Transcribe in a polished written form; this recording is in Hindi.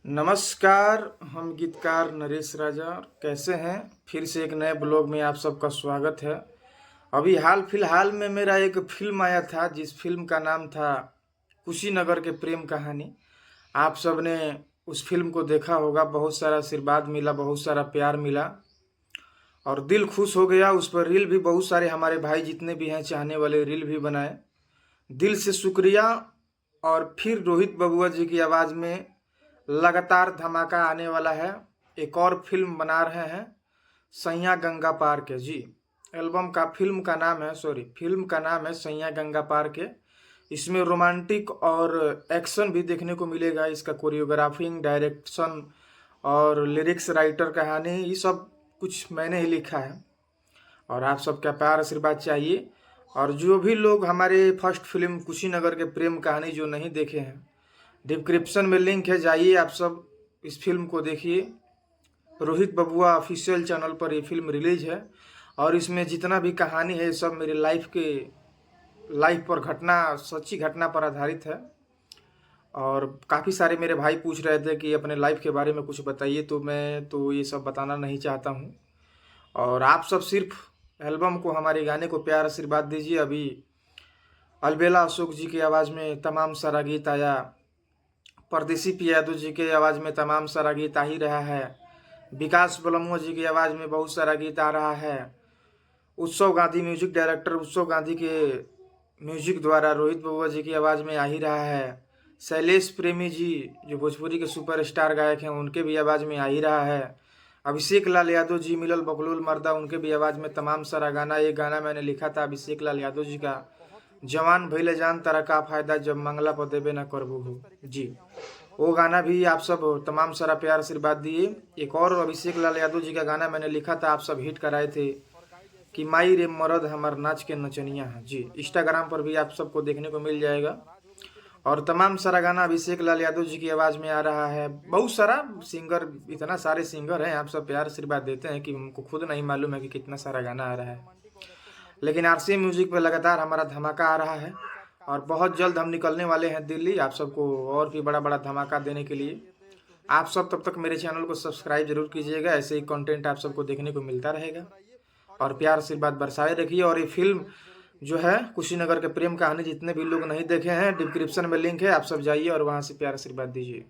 नमस्कार। हम गीतकार नरेश राजा कैसे हैं। फिर से एक नए ब्लॉग में आप सबका स्वागत है। अभी हाल फिलहाल में मेरा एक फिल्म आया था जिस फिल्म का नाम था कुशीनगर के प्रेम कहानी। आप सब ने उस फिल्म को देखा होगा, बहुत सारा आशीर्वाद मिला, बहुत सारा प्यार मिला और दिल खुश हो गया। उस पर रील भी बहुत सारे हमारे भाई जितने भी हैं चाहने वाले रील भी बनाए। दिल से शुक्रिया। और फिर रोहित बबुआ जी की आवाज़ में लगातार धमाका आने वाला है। एक और फिल्म बना रहे हैं सैया गंगा पार के। जी, एल्बम का फिल्म का नाम है सैया गंगा पार के। इसमें रोमांटिक और एक्शन भी देखने को मिलेगा। इसका कोरियोग्राफिंग, डायरेक्शन और लिरिक्स राइटर, कहानी, ये सब कुछ मैंने ही लिखा है और आप सबका प्यार आशीर्वाद चाहिए। और जो भी लोग हमारे फर्स्ट फिल्म कुशीनगर के प्रेम कहानी जो नहीं देखे हैं, डिस्क्रिप्शन में लिंक है, जाइए आप सब इस फिल्म को देखिए। रोहित बबुआ ऑफिशियल चैनल पर ये फिल्म रिलीज है और इसमें जितना भी कहानी है सब मेरी लाइफ पर सच्ची घटना पर आधारित है। और काफ़ी सारे मेरे भाई पूछ रहे थे कि अपने लाइफ के बारे में कुछ बताइए, तो मैं तो ये सब बताना नहीं चाहता हूँ। और आप सब सिर्फ एल्बम को, हमारे गाने को प्यार आशीर्वाद दीजिए। अभी अलबेला अशोक जी की आवाज़ में तमाम सारा गीत आया, परदेसी पी यादव जी के आवाज़ में तमाम सारा गीत आ ही रहा है, विकास बलमुआ जी की आवाज़ में बहुत सारा गीत आ रहा है, उत्सव गांधी म्यूजिक डायरेक्टर उत्सव गांधी के म्यूजिक द्वारा रोहित बबुआ जी की आवाज़ में आ ही रहा है, शैलेश प्रेमी जी जो भोजपुरी के सुपरस्टार गायक हैं उनके भी आवाज़ में आ ही रहा है, अभिषेक लाल यादव जी मिलल बकलोल मर्दा उनके भी आवाज़ में तमाम सारा गाना। ये गाना मैंने लिखा था अभिषेक लाल यादव जी का, जवान भइले जान तारा का फायदा जब मंगला पर देबे ना करबू हो। जी, वो गाना भी आप सब तमाम सारा प्यार आशीर्वाद दिए। एक और अभिषेक लाल यादव जी का गाना मैंने लिखा था, आप सब हिट कराए थे कि माई रे मरद हमार नाच के नचनिया है। जी, इंस्टाग्राम पर भी आप सबको देखने को मिल जाएगा। और तमाम सारा गाना अभिषेक लाल यादव जी की आवाज़ में आ रहा है। बहुत सारा सिंगर, इतना सारे सिंगर हैं, आप सब प्यार आशीर्वाद देते हैं कि हमको खुद नहीं मालूम है कि कितना सारा गाना आ रहा है। लेकिन आरसी म्यूजिक पे लगातार हमारा धमाका आ रहा है और बहुत जल्द हम निकलने वाले हैं दिल्ली आप सबको और भी बड़ा बड़ा धमाका देने के लिए। आप सब तब तक मेरे चैनल को सब्सक्राइब जरूर कीजिएगा, ऐसे ही कंटेंट आप सबको देखने को मिलता रहेगा और प्यार आशीर्वाद बरसाए रखिए। और ये फिल्म जो है कुशीनगर के प्रेम कहानी, जितने भी लोग नहीं देखे हैं डिस्क्रिप्शन में लिंक है, आप सब जाइए और वहाँ से प्यार आशीर्वाद दीजिए।